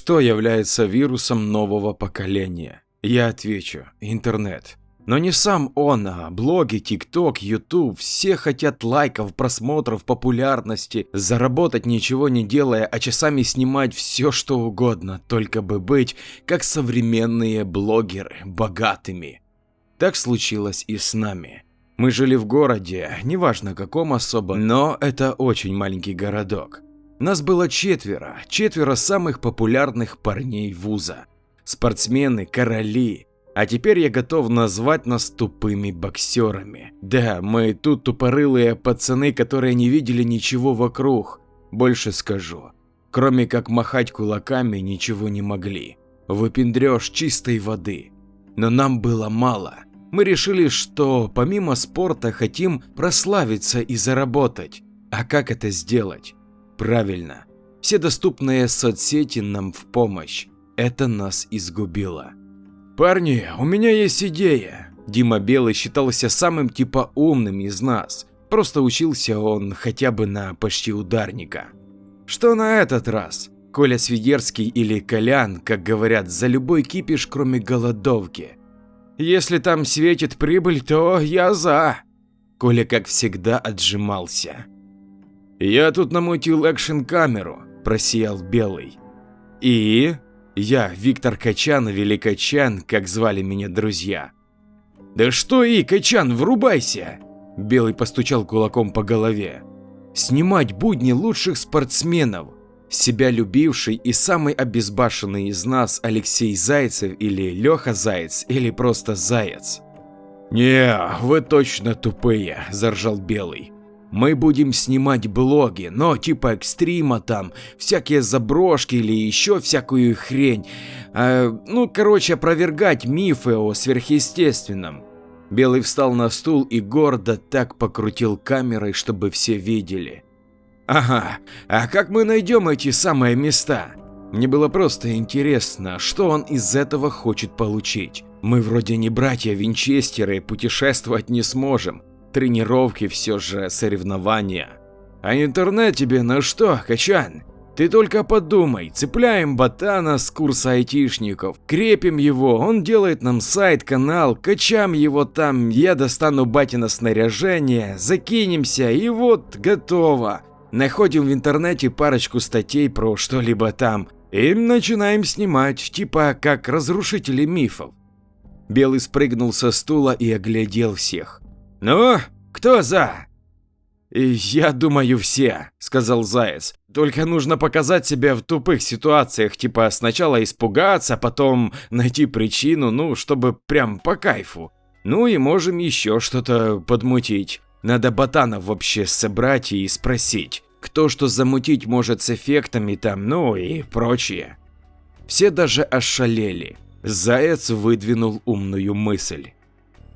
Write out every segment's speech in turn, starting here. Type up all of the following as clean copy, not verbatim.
Что является вирусом нового поколения? Я отвечу – интернет. Но не сам он, а блоги, ТикТок, Ютуб, все хотят лайков, просмотров, популярности, заработать ничего не делая, а часами снимать все что угодно, только бы быть, как современные блогеры, богатыми. Так случилось и с нами. Мы жили в городе, неважно каком особо, но это очень маленький городок. Нас было четверо самых популярных парней вуза. Спортсмены, короли. А теперь я готов назвать нас тупыми боксерами. Да, мы тут тупорылые пацаны, которые не видели ничего вокруг. Больше скажу. Кроме как махать кулаками, ничего не могли. Выпендрёж чистой воды. Но нам было мало. Мы решили, что помимо спорта хотим прославиться и заработать. А как это сделать? Правильно. Все доступные соцсети нам в помощь. Это нас изгубило. Парни, у меня есть идея. Дима Белый считался самым типа умным из нас. Просто учился он хотя бы на почти ударника. Что на этот раз? Коля Свидерский или Колян, как говорят, за любой кипиш, кроме голодовки. Если там светит прибыль, то я за. Коля, как всегда, отжимался. Я тут намутил экшн-камеру, просиял Белый. И? Я, Виктор Качан или Качан, как звали меня друзья. Да что и, Качан, врубайся! Белый постучал кулаком по голове. Снимать будни лучших спортсменов. Себя любивший и самый обезбашенный из нас Алексей Зайцев или Леха Заяц или просто Заяц. Не, вы точно тупые, заржал Белый. Мы будем снимать блоги, но типа экстрима там, всякие заброшки или еще всякую хрень. Короче, опровергать мифы о сверхъестественном. Белый встал на стул и гордо так покрутил камерой, чтобы все видели. Ага, а как мы найдем эти самые места? Мне было просто интересно, что он из этого хочет получить. Мы вроде не братья Винчестеры, путешествовать не сможем. Тренировки все же соревнования. А интернет тебе на что, Качан? Ты только подумай, цепляем ботана с курса айтишников, крепим его, он делает нам сайт, канал, качаем его там, я достану батина снаряжение, закинемся и вот готово. Находим в интернете парочку статей про что-либо там и начинаем снимать, типа как разрушители мифов. Белый спрыгнул со стула и оглядел всех. Ну, кто за? Я думаю, все, сказал Заяц. Только нужно показать себя в тупых ситуациях, типа сначала испугаться, а потом найти причину, чтобы прям по кайфу. Ну и можем еще что-то подмутить. Надо ботанов вообще собрать и спросить, кто что замутить может с эффектами там, и прочее. Все даже ошалели. Заяц выдвинул умную мысль.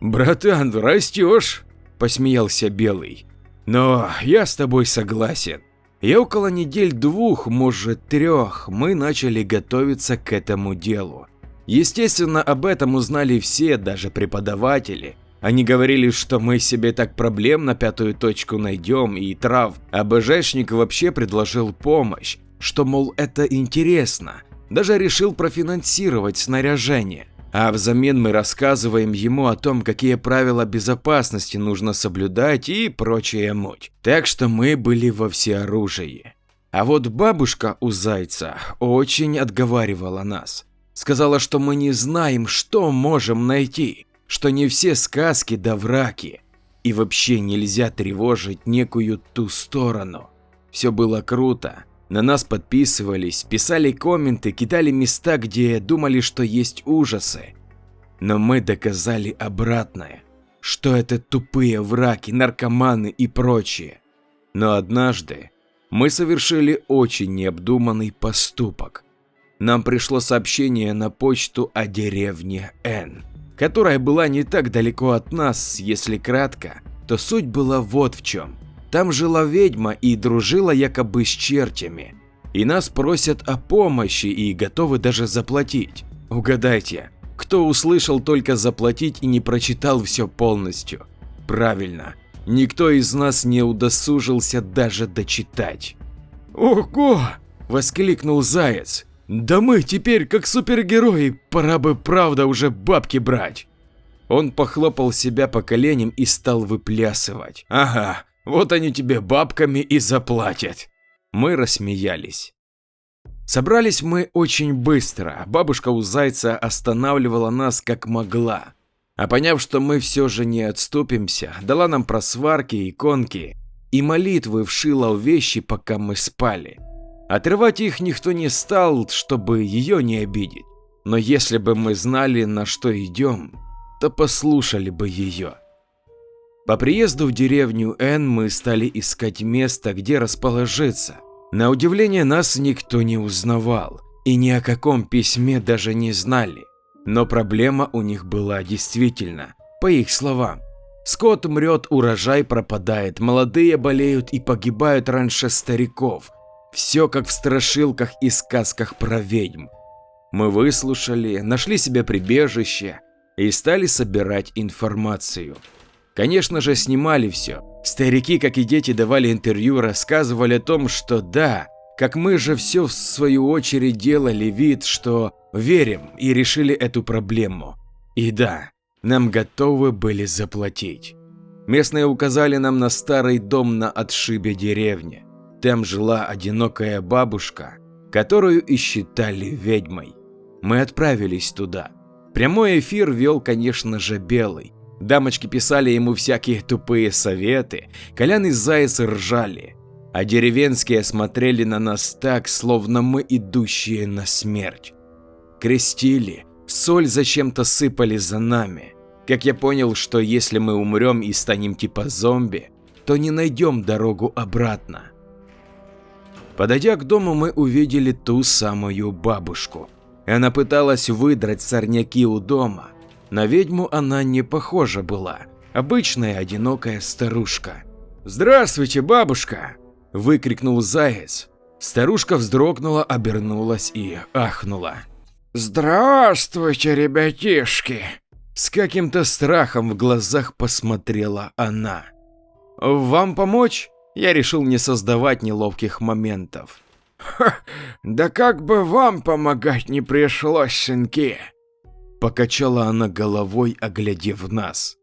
«Братан, растешь», – посмеялся Белый. «Но я с тобой согласен. И около недель 2, может 3, мы начали готовиться к этому делу. Естественно, об этом узнали все, даже преподаватели. Они говорили, что мы себе так проблем на 5-ю точку найдем и трав, а БЖшник вообще предложил помощь, что, мол, это интересно. Даже решил профинансировать снаряжение. А взамен мы рассказываем ему о том, какие правила безопасности нужно соблюдать и прочая муть. Так что мы были во всеоружии. А вот бабушка у Зайца очень отговаривала нас. Сказала, что мы не знаем, что можем найти, что не все сказки да враки. И вообще нельзя тревожить некую ту сторону. Все было круто. На нас подписывались, писали комменты, кидали места, где думали, что есть ужасы. Но мы доказали обратное, что это тупые враки, наркоманы и прочее. Но однажды мы совершили очень необдуманный поступок. Нам пришло сообщение на почту о деревне Н, которая была не так далеко от нас, если кратко, то суть была вот в чем. Там жила ведьма и дружила якобы с чертями. И нас просят о помощи и готовы даже заплатить. Угадайте, кто услышал только заплатить и не прочитал все полностью? Правильно, никто из нас не удосужился даже дочитать. «Ого!» – воскликнул Заяц. Да мы теперь как супергерои, пора бы правда уже бабки брать. Он похлопал себя по коленям и стал выплясывать. Ага, вот они тебе бабками и заплатят. Мы рассмеялись. Собрались мы очень быстро, бабушка у Зайца останавливала нас как могла. А поняв, что мы все же не отступимся, дала нам просварки, иконки и молитвы вшила в вещи, пока мы спали. Отрывать их никто не стал, чтобы ее не обидеть. Но если бы мы знали, на что идем, то послушали бы ее. По приезду в деревню Н мы стали искать место, где расположиться. На удивление нас никто не узнавал и ни о каком письме даже не знали. Но проблема у них была действительно, по их словам. Скот мрет, урожай пропадает, молодые болеют и погибают раньше стариков. Все как в страшилках и сказках про ведьм. Мы выслушали, нашли себе прибежище и стали собирать информацию. Конечно же, снимали все. Старики, как и дети, давали интервью, рассказывали о том, что да, как мы же все в свою очередь делали вид, что верим и решили эту проблему. И да, нам готовы были заплатить. Местные указали нам на старый дом на отшибе деревни. Там жила одинокая бабушка, которую и считали ведьмой. Мы отправились туда. Прямой эфир вел, конечно же, Белый. Дамочки писали ему всякие тупые советы, Колян и Заяц ржали, а деревенские смотрели на нас так, словно мы идущие на смерть. Крестили, соль зачем-то сыпали за нами. Как я понял, что если мы умрем и станем типа зомби, то не найдем дорогу обратно. Подойдя к дому, мы увидели ту самую бабушку. Она пыталась выдрать сорняки у дома. На ведьму она не похожа была, обычная одинокая старушка. «Здравствуйте, бабушка!» – выкрикнул Заяц. Старушка вздрогнула, обернулась и ахнула. «Здравствуйте, ребятишки!» С каким-то страхом в глазах посмотрела она. «Вам помочь?» Я решил не создавать неловких моментов. «Да как бы вам помогать не пришлось, сынки!» Покачала она головой, оглядев нас.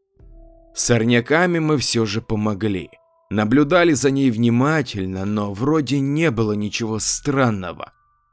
Сорняками мы все же помогли. Наблюдали за ней внимательно, но вроде не было ничего странного.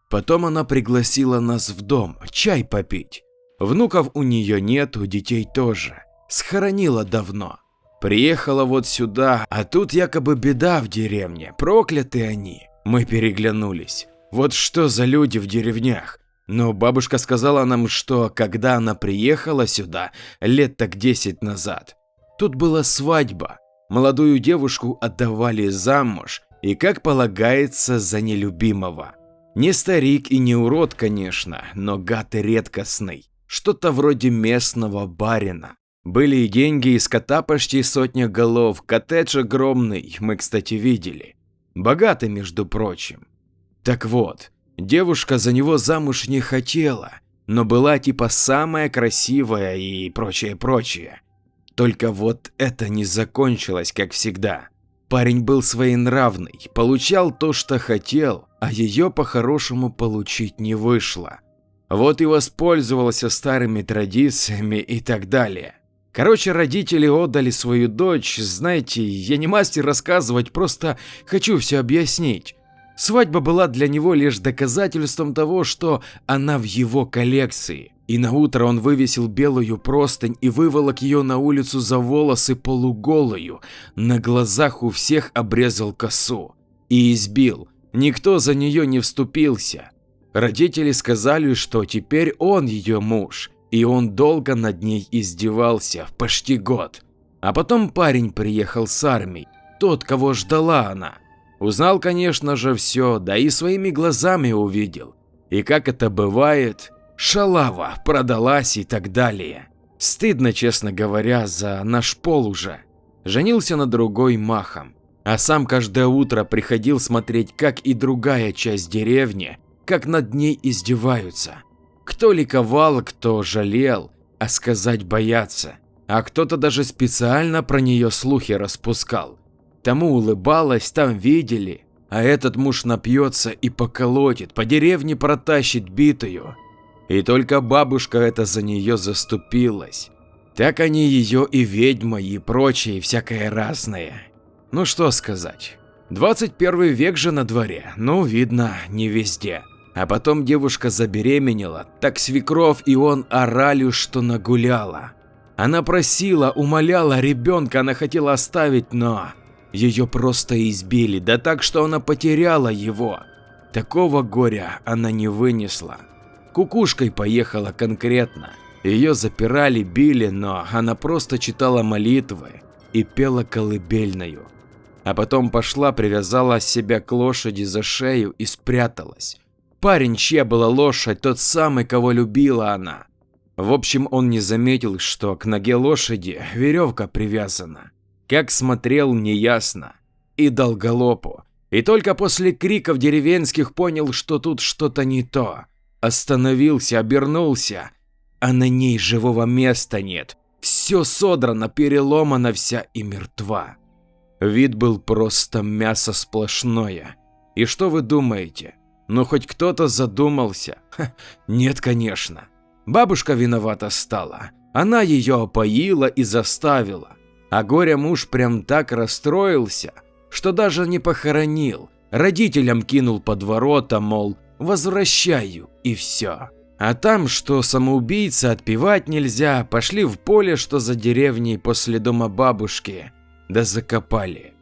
Потом она пригласила нас в дом чай попить. Внуков у нее нету, детей тоже. Схоронила давно. Приехала вот сюда, а тут якобы беда в деревне, прокляты они. Мы переглянулись. Вот что за люди в деревнях. Но бабушка сказала нам, что когда она приехала сюда, лет так 10 назад, тут была свадьба. Молодую девушку отдавали замуж и, как полагается, за нелюбимого. Не старик и не урод, конечно, но гад редкостный. Что-то вроде местного барина. Были и деньги, и скота почти 100 голов, коттедж огромный, мы, кстати, видели. Богатый, между прочим. Так вот, девушка за него замуж не хотела, но была типа самая красивая и прочее. Только вот это не закончилось, как всегда. Парень был своенравный, получал то, что хотел, а ее по-хорошему получить не вышло. Вот и воспользовался старыми традициями и так далее. Короче, родители отдали свою дочь, знаете, я не мастер рассказывать, просто хочу все объяснить. Свадьба была для него лишь доказательством того, что она в его коллекции. И на утро он вывесил белую простынь и выволок ее на улицу за волосы полуголую, на глазах у всех обрезал косу. И избил, никто за нее не вступился. Родители сказали, что теперь он ее муж. И он долго над ней издевался, почти год. А потом парень приехал с армией, тот, кого ждала она. Узнал, конечно же, все, да и своими глазами увидел. И как это бывает, шалава продалась и так далее. Стыдно, честно говоря, за наш пол уже. Женился на другой махом. А сам каждое утро приходил смотреть, как и другая часть деревни, как над ней издеваются. Кто ликовал, кто жалел, а сказать боятся. А кто-то даже специально про нее слухи распускал. Тому улыбалась, там видели. а этот муж напьется и поколотит, по деревне протащит битую. И только бабушка это за нее заступилась. Так они ее и ведьма, и прочее, всякое разное. Ну что сказать, 21 век же на дворе, ну видно, не везде. А потом девушка забеременела, так свекровь и он орали, что нагуляла. Она просила, умоляла ребенка, она хотела оставить, но ее просто избили, да так, что она потеряла его. Такого горя она не вынесла. Кукушкой поехала конкретно. Ее запирали, били, но она просто читала молитвы и пела колыбельную. А потом пошла, привязала себя к лошади за шею и спряталась. Парень, чья была лошадь, тот самый, кого любила она. В общем, он не заметил, что к ноге лошади веревка привязана. Как смотрел, неясно. И дал галопу. И только после криков деревенских понял, что тут что-то не то. Остановился, обернулся, а на ней живого места нет. Все содрано, переломана вся и мертва. Вид был просто мясо сплошное. И что вы думаете? Ну хоть кто-то задумался? Нет, конечно. Бабушка виновата стала. Она ее опоила и заставила. А горе муж прям так расстроился, что даже не похоронил. Родителям кинул под ворота, мол, возвращаю, и все. А там, что самоубийца отпевать нельзя, пошли в поле, что за деревней после дома бабушки, да закопали.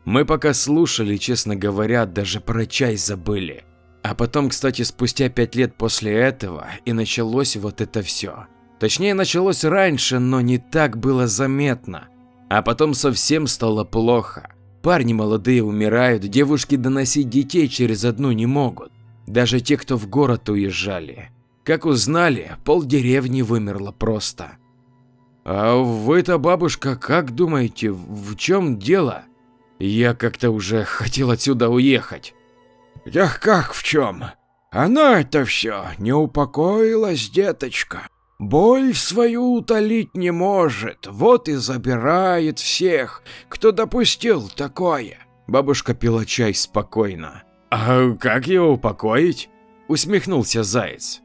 Мы пока слушали, честно говоря, даже про чай забыли. А потом, кстати, спустя 5 лет после этого и началось вот это все. Точнее, началось раньше, но не так было заметно. А потом совсем стало плохо. Парни молодые умирают, девушки доносить детей через одну не могут. Даже те, кто в город уезжали. Как узнали, полдеревни вымерло просто. А вы-то, бабушка, как думаете, в чем дело? Я как-то уже хотел отсюда уехать. Да как в чем? Она это все не упокоилась, деточка. Боль свою утолить не может, вот и забирает всех, кто допустил такое. Бабушка пила чай спокойно. А как его упокоить? Усмехнулся Заяц.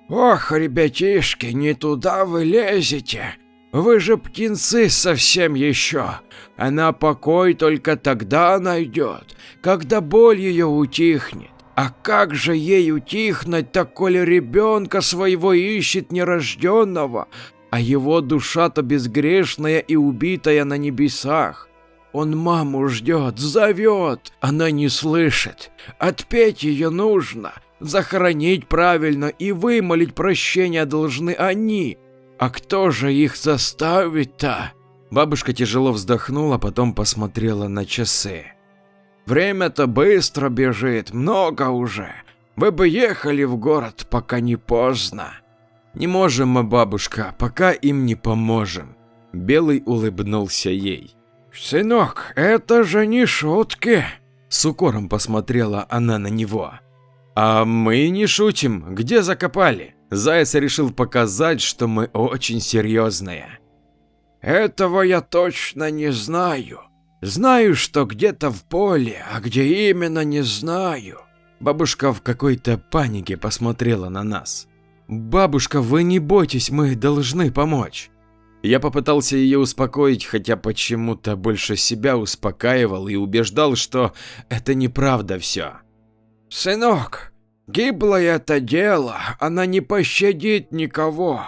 Ох, ребятишки, не туда вы лезете. Вы же птенцы совсем еще. Она покой только тогда найдет, когда боль ее утихнет. А как же ей утихнуть, так коли ребенка своего ищет нерожденного, а его душа-то безгрешная и убитая на небесах? Он маму ждет, зовет, она не слышит. Отпеть ее нужно, захоронить правильно и вымолить прощения должны они. А кто же их заставит-то? Бабушка тяжело вздохнула, потом посмотрела на часы. Время-то быстро бежит, много уже. Вы бы ехали в город, пока не поздно. Не можем мы, бабушка, пока им не поможем. Белый улыбнулся ей. Сынок, это же не шутки. С укором посмотрела она на него. А мы не шутим, где закопали? Заяц решил показать, что мы очень серьезные. Этого я точно не знаю. Знаю, что где-то в поле, а где именно, не знаю. Бабушка в какой-то панике посмотрела на нас. Бабушка, вы не бойтесь, мы должны помочь. Я попытался ее успокоить, хотя почему-то больше себя успокаивал и убеждал, что это неправда все. Сынок, гиблое это дело, она не пощадит никого.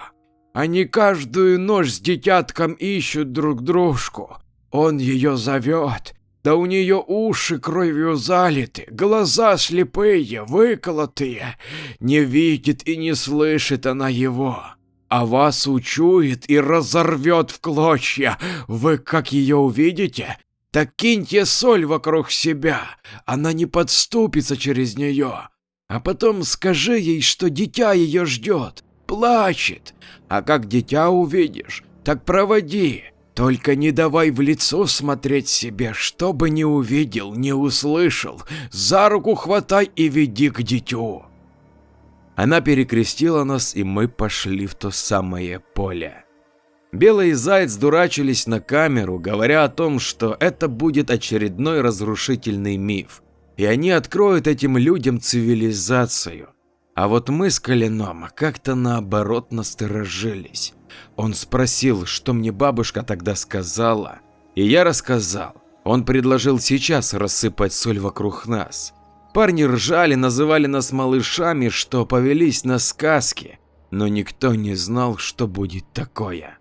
Они каждую ночь с детятком ищут друг дружку. Он ее зовет, да у нее уши кровью залиты, глаза слепые, выколотые. Не видит и не слышит она его, а вас учует и разорвет в клочья. Вы как ее увидите, так киньте соль вокруг себя, она не подступится через нее. А потом скажи ей, что дитя ее ждет, плачет, а как дитя увидишь, так проводи. Только не давай в лицо смотреть себе, чтобы не увидел, не услышал. За руку хватай и веди к дитю. Она перекрестила нас, и мы пошли в то самое поле. Белый и Заяц дурачились на камеру, говоря о том, что это будет очередной разрушительный миф. и они откроют этим людям цивилизацию. А вот мы с Коляном как-то наоборот насторожились. Он спросил, что мне бабушка тогда сказала, и я рассказал. Он предложил сейчас рассыпать соль вокруг нас. Парни ржали, называли нас малышами, что повелись на сказки, но никто не знал, что будет такое.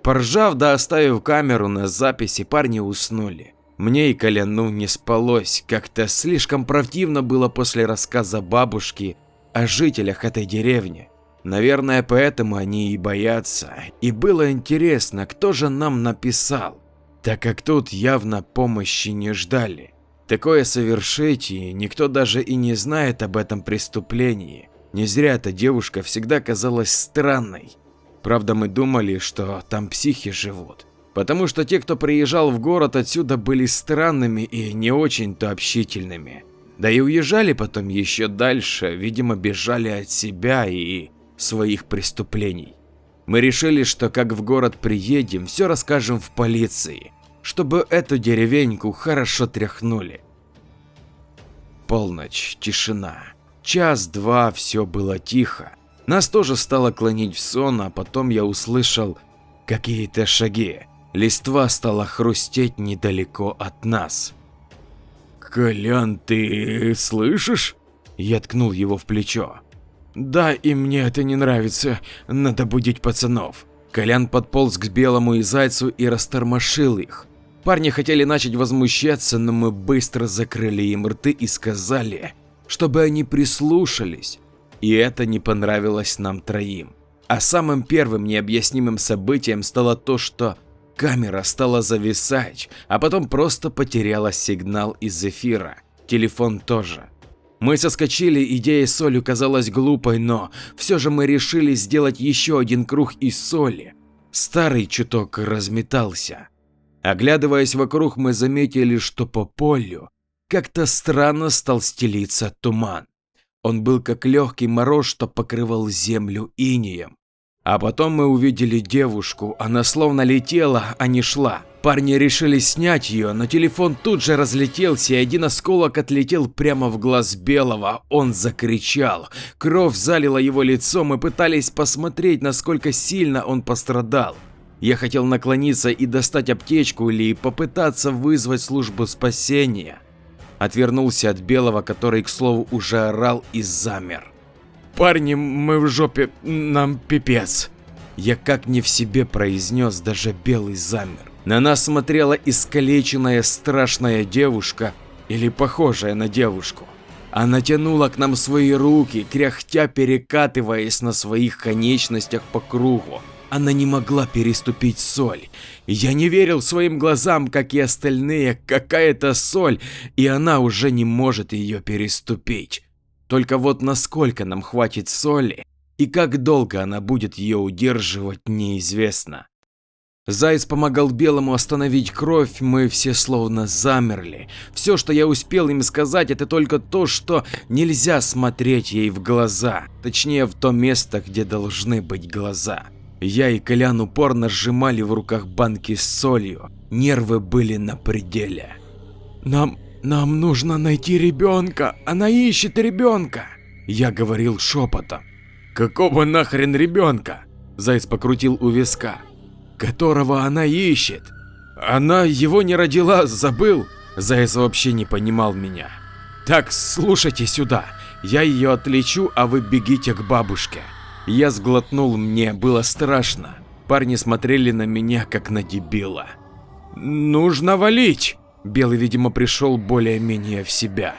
Поржав да оставив камеру на записи, парни уснули. Мне и Коляну не спалось, как-то слишком противно было после рассказа бабушки о жителях этой деревни. Наверное, поэтому они и боятся. И было интересно, кто же нам написал, так как тут явно помощи не ждали. Такое совершить, и никто даже и не знает об этом преступлении. Не зря эта девушка всегда казалась странной. Правда, мы думали, что там психи живут. Потому что те, кто приезжал в город отсюда, были странными и не очень-то общительными. Да и уезжали потом еще дальше, видимо, бежали от себя и своих преступлений. Мы решили, что как в город приедем, все расскажем в полиции, чтобы эту деревеньку хорошо тряхнули. Полночь, тишина. Час-два все было тихо. Нас тоже стало клонить в сон, а потом я услышал какие-то шаги. Листва стала хрустеть недалеко от нас. «Колян, ты слышишь?» Я ткнул его в плечо. «Да, и мне это не нравится. Надо будить пацанов». Колян подполз к Белому и Зайцу и растормошил их. Парни хотели начать возмущаться, но мы быстро закрыли им рты и сказали, чтобы они прислушались. И это не понравилось нам троим. А самым первым необъяснимым событием стало то, что камера стала зависать, а потом просто потеряла сигнал из эфира. Телефон тоже. Мы соскочили, идея с солью казалась глупой, но все же мы решили сделать еще один круг из соли. Старый чуток разметался. Оглядываясь вокруг, мы заметили, что по полю как-то странно стал стелиться туман. Он был как легкий мороз, что покрывал землю инеем. А потом мы увидели девушку, она словно летела, а не шла. Парни решили снять ее, но телефон тут же разлетелся, и один осколок отлетел прямо в глаз Белого. Он закричал, кровь залила его лицо, мы пытались посмотреть, насколько сильно он пострадал. Я хотел наклониться и достать аптечку или попытаться вызвать службу спасения. Отвернулся от Белого, который, к слову, уже орал и замер. «Парни, мы в жопе, нам пипец!» Я как не в себе произнес, даже Белый замер. На нас смотрела искалеченная страшная девушка, или похожая на девушку. Она тянула к нам свои руки, кряхтя перекатываясь на своих конечностях по кругу. Она не могла переступить соль. Я не верил своим глазам, как и остальные, какая-то соль, и она уже не может ее переступить. Только вот насколько нам хватит соли и как долго она будет ее удерживать, неизвестно. Заяц помогал Белому остановить кровь, мы все словно замерли. Все, что я успел им сказать, это только то, что нельзя смотреть ей в глаза, точнее в то место, где должны быть глаза. Я и Колян упорно сжимали в руках банки с солью, нервы были на пределе. Нам нужно найти ребенка, она ищет ребенка. Я говорил шепотом. Какого нахрен ребенка? Заяц покрутил у виска. Которого она ищет. Она его не родила, забыл. Заяц вообще не понимал меня. Так, слушайте сюда, я ее отлечу, а вы бегите к бабушке. Я сглотнул, мне было страшно. Парни смотрели на меня, как на дебила. Нужно валить. Белый, видимо, пришел более-менее в себя.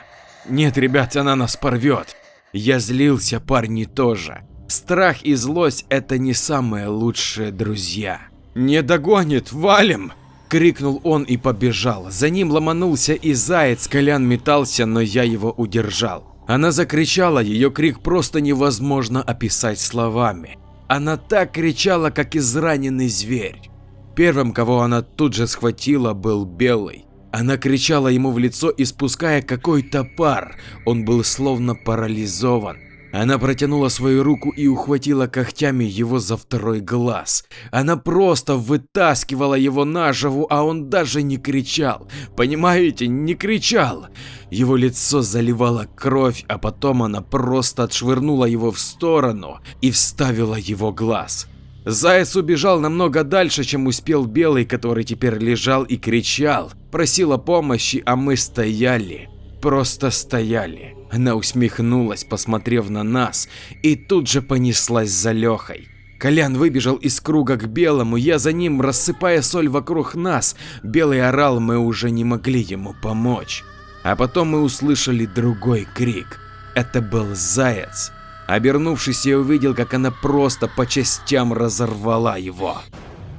Нет, ребят, она нас порвет. Я злился, парни тоже. Страх и злость – это не самые лучшие друзья. Не догонит, валим! Крикнул он и побежал. За ним ломанулся и Заяц. Колян метался, но я его удержал. Она закричала, ее крик просто невозможно описать словами. Она так кричала, как израненный зверь. Первым, кого она тут же схватила, был Белый. Она кричала ему в лицо, испуская какой-то пар. Он был словно парализован. Она протянула свою руку и ухватила когтями его за второй глаз. Она просто вытаскивала его наживу, а он даже не кричал. Понимаете, не кричал. Его лицо заливало кровь, а потом она просто отшвырнула его в сторону и вставила его глаз. Заяц убежал намного дальше, чем успел Белый, который теперь лежал и кричал, просил о помощи, а мы стояли. Просто стояли. Она усмехнулась, посмотрев на нас, и тут же понеслась за Лехой. Колян выбежал из круга к Белому, я за ним, рассыпая соль вокруг нас. Белый орал, мы уже не могли ему помочь. А потом мы услышали другой крик. Это был Заяц. Обернувшись, я увидел, как она просто по частям разорвала его.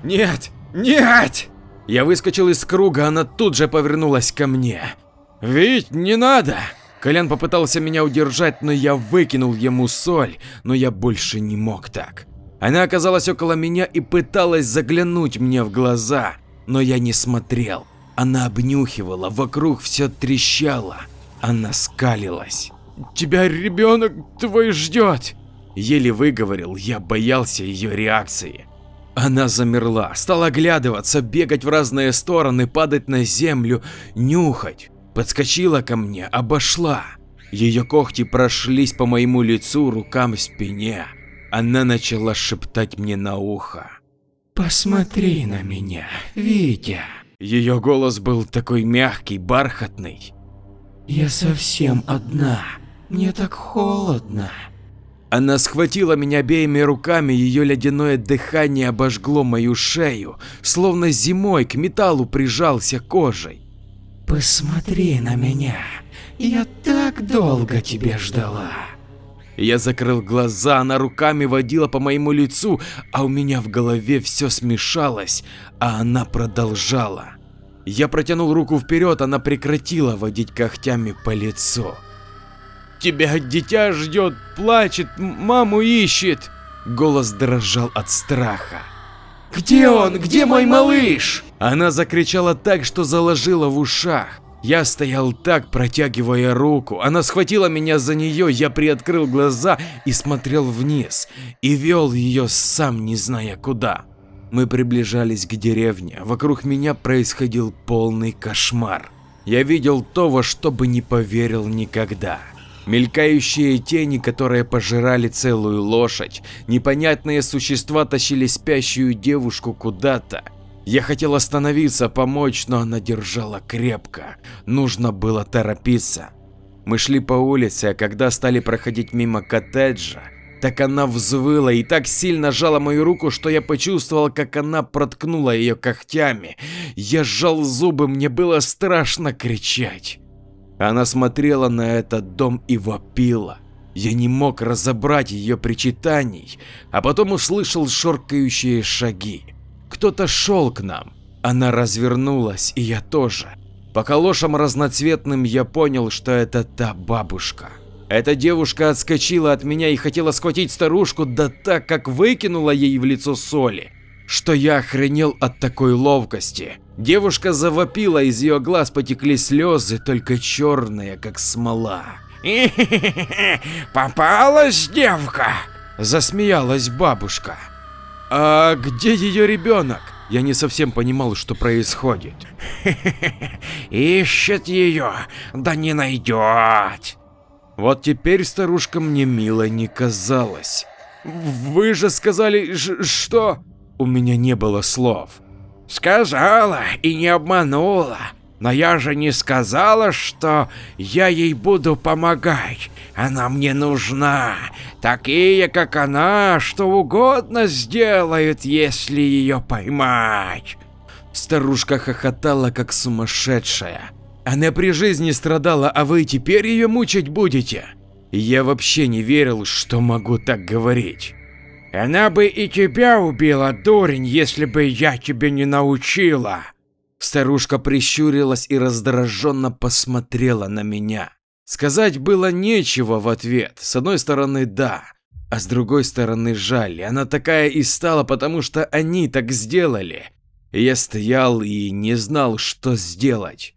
«Нет! Нет!» Я выскочил из круга, она тут же повернулась ко мне. «Вить, не надо!» Колян попытался меня удержать, но я выкинул ему соль, но я больше не мог так. Она оказалась около меня и пыталась заглянуть мне в глаза, но я не смотрел. Она обнюхивала, вокруг все трещало. Она скалилась. «Тебя ребенок твой ждет!» Еле выговорил, я боялся ее реакции. Она замерла, стала оглядываться, бегать в разные стороны, падать на землю, нюхать. Подскочила ко мне, обошла. Ее когти прошлись по моему лицу, рукам, спине. Она начала шептать мне на ухо. «Посмотри на меня, Витя». Ее голос был такой мягкий, бархатный. «Я совсем одна, мне так холодно». Она схватила меня обеими руками, ее ледяное дыхание обожгло мою шею, словно зимой к металлу прижался кожей. «Посмотри на меня, я так долго тебя ждала». Я закрыл глаза, она руками водила по моему лицу, а у меня в голове все смешалось, а она продолжала. Я протянул руку вперед, она прекратила водить когтями по лицу. «Тебя дитя ждет, плачет, маму ищет». Голос дрожал от страха. «Где он? Где мой малыш?» Она закричала так, что заложила в ушах. Я стоял так, протягивая руку. Она схватила меня за нее, я приоткрыл глаза и смотрел вниз. И вел ее сам не зная куда. Мы приближались к деревне. Вокруг меня происходил полный кошмар. Я видел то, во что бы не поверил никогда. Мелькающие тени, которые пожирали целую лошадь, непонятные существа тащили спящую девушку куда-то. Я хотел остановиться, помочь, но она держала крепко. Нужно было торопиться. Мы шли по улице, а когда стали проходить мимо коттеджа, так она взвыла и так сильно сжала мою руку, что я почувствовал, как она проткнула ее когтями. Я сжал зубы, мне было страшно кричать. Она смотрела на этот дом и вопила. Я не мог разобрать ее причитаний, а потом услышал шоркающие шаги. Кто-то шел к нам. Она развернулась, и я тоже. По калошам разноцветным я понял, что это та бабушка. Эта девушка отскочила от меня и хотела схватить старушку, да так как выкинула ей в лицо соли, что я охренел от такой ловкости. Девушка завопила, из ее глаз потекли слезы, только черные, как смола. «Попалась девка!» – засмеялась бабушка. «А где ее ребенок?» Я не совсем понимал, что происходит. «Ищет ее, да не найдет!» Вот теперь старушка мне мило не казалась. «Вы же сказали, что…» У меня не было слов. «Сказала и не обманула, но я же не сказала, что я ей буду помогать. Она мне нужна. Такие, как она, что угодно сделают, если ее поймать». Старушка хохотала, как сумасшедшая. Она при жизни страдала, а вы теперь ее мучить будете? Я вообще не верил, что могу так говорить. «Она бы и тебя убила, дурень, если бы я тебе не научила». Старушка прищурилась и раздраженно посмотрела на меня. Сказать было нечего в ответ. С одной стороны да, а с другой стороны жаль. Она такая и стала, потому что они так сделали. Я стоял и не знал, что сделать.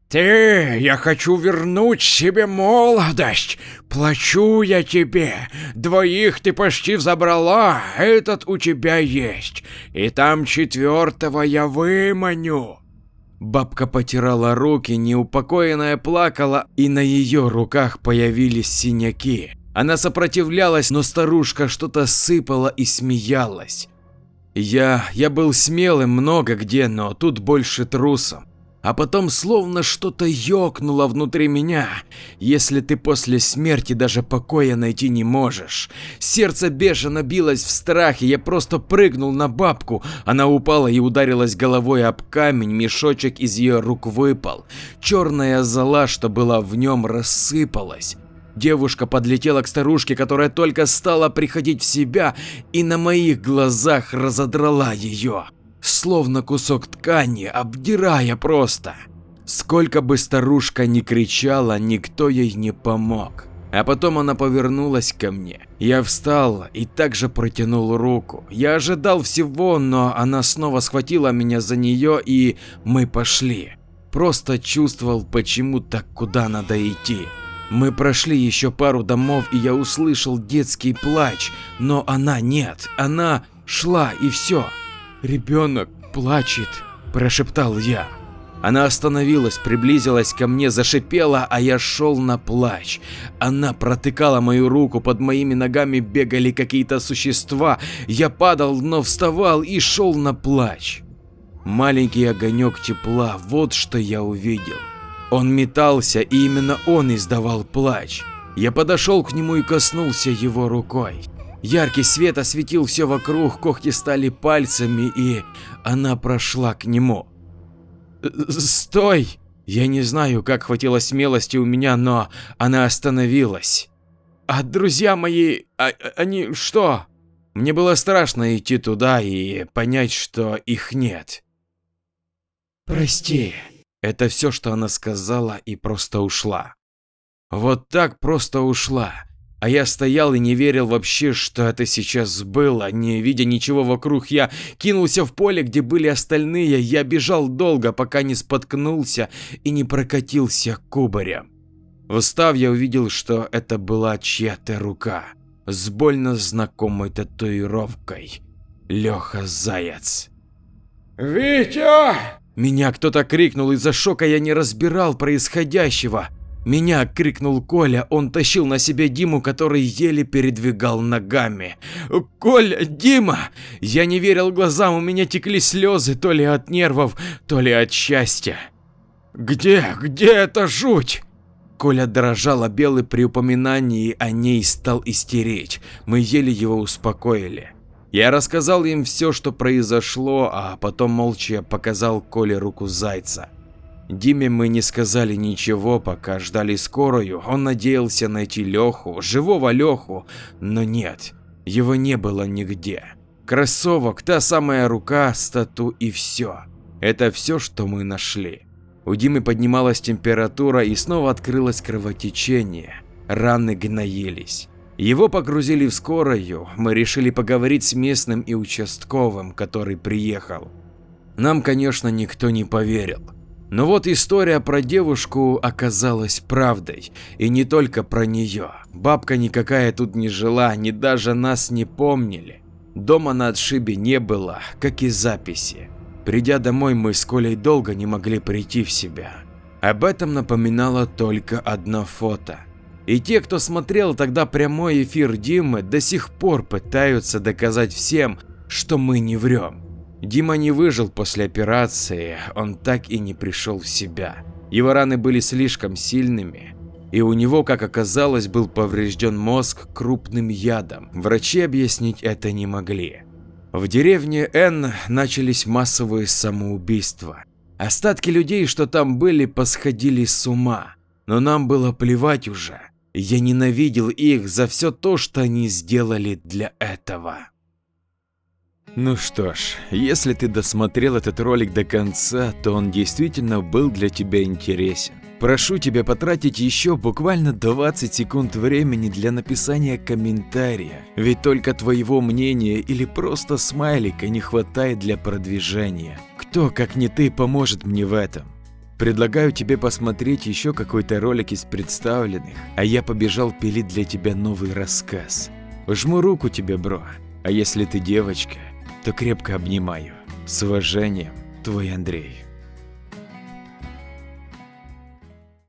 Я хочу вернуть себе молодость. Плачу я тебе. 2 ты почти забрала, этот у тебя есть. И там 4-го я выманю. Бабка потирала руки, неупокоенная плакала, и на ее руках появились синяки. Она сопротивлялась, но старушка что-то сыпала и смеялась. Я был смелым много где, но тут больше трусом. А потом словно что-то ёкнуло внутри меня. Если ты после смерти даже покоя найти не можешь. Сердце бешено билось в страхе, я просто прыгнул на бабку. Она упала и ударилась головой об камень, мешочек из ее рук выпал. Черная зола, что была в нем, рассыпалась. Девушка подлетела к старушке, которая только стала приходить в себя, и на моих глазах разодрала ее. Словно кусок ткани, обдирая просто. Сколько бы старушка ни кричала, никто ей не помог. А потом она повернулась ко мне. Я встал и также протянул руку. Я ожидал всего, но она снова схватила меня за нее, и мы пошли. Просто чувствовал почему-то, куда надо идти. Мы прошли еще пару домов, и я услышал детский плач, но она нет, она шла и все. «Ребенок плачет», – прошептал я. Она остановилась, приблизилась ко мне, зашипела, а я шел на плач. Она протыкала мою руку, под моими ногами бегали какие-то существа. Я падал, но вставал и шел на плач. Маленький огонек тепла, вот что я увидел. Он метался, и именно он издавал плач. Я подошел к нему и коснулся его рукой. Яркий свет осветил все вокруг, когти стали пальцами, и она прошла к нему. «Стой!» Я не знаю, как хватило смелости у меня, но она остановилась. «А друзья мои, они что?» Мне было страшно идти туда и понять, что их нет. «Прости». Это все, что она сказала, и просто ушла. Вот так просто ушла. А я стоял и не верил вообще, что это сейчас было. Не видя ничего вокруг, я кинулся в поле, где были остальные. Я бежал долго, пока не споткнулся и не прокатился кубарем. Встав, я увидел, что это была чья-то рука с больно знакомой татуировкой. Леха Заяц. «Витя!» Меня кто-то крикнул, из-за шока я не разбирал происходящего. Меня крикнул Коля, он тащил на себе Диму, который еле передвигал ногами. «Коля! Дима!» Я не верил глазам, у меня текли слезы, то ли от нервов, то ли от счастья. «Где эта жуть?» Коля дрожал, а Белый при упоминании о ней стал истереть. Мы еле его успокоили. Я рассказал им все, что произошло, а потом молча показал Коле руку Зайца. Диме мы не сказали ничего, пока ждали скорую. Он надеялся найти Леху, живого Леху, но нет, его не было нигде. Кроссовок, та самая рука с тату и все. Это все, что мы нашли. У Димы поднималась температура и снова открылось кровотечение. Раны гноились. Его погрузили в скорую. Мы решили поговорить с местным и участковым, который приехал. Нам, конечно, никто не поверил. Но вот история про девушку оказалась правдой, и не только про нее. Бабка никакая тут не жила, они даже нас не помнили. Дома на отшибе не было, как и записи. Придя домой, мы с Колей долго не могли прийти в себя. Об этом напоминало только одно фото. И те, кто смотрел тогда прямой эфир Димы, до сих пор пытаются доказать всем, что мы не врем. Дима не выжил после операции, он так и не пришел в себя. Его раны были слишком сильными, и у него, как оказалось, был поврежден мозг крупным ядом. Врачи объяснить это не могли. В деревне Н начались массовые самоубийства. Остатки людей, что там были, посходили с ума, но нам было плевать уже. Я ненавидел их за все то, что они сделали для этого. Ну что ж, если ты досмотрел этот ролик до конца, то он действительно был для тебя интересен. Прошу тебя потратить еще буквально 20 секунд времени для написания комментария, ведь только твоего мнения или просто смайлика не хватает для продвижения. Кто, как не ты, поможет мне в этом? Предлагаю тебе посмотреть еще какой-то ролик из представленных, а я побежал пилить для тебя новый рассказ. Жму руку тебе, бро, а если ты девочка, то крепко обнимаю. С уважением, твой Андрей.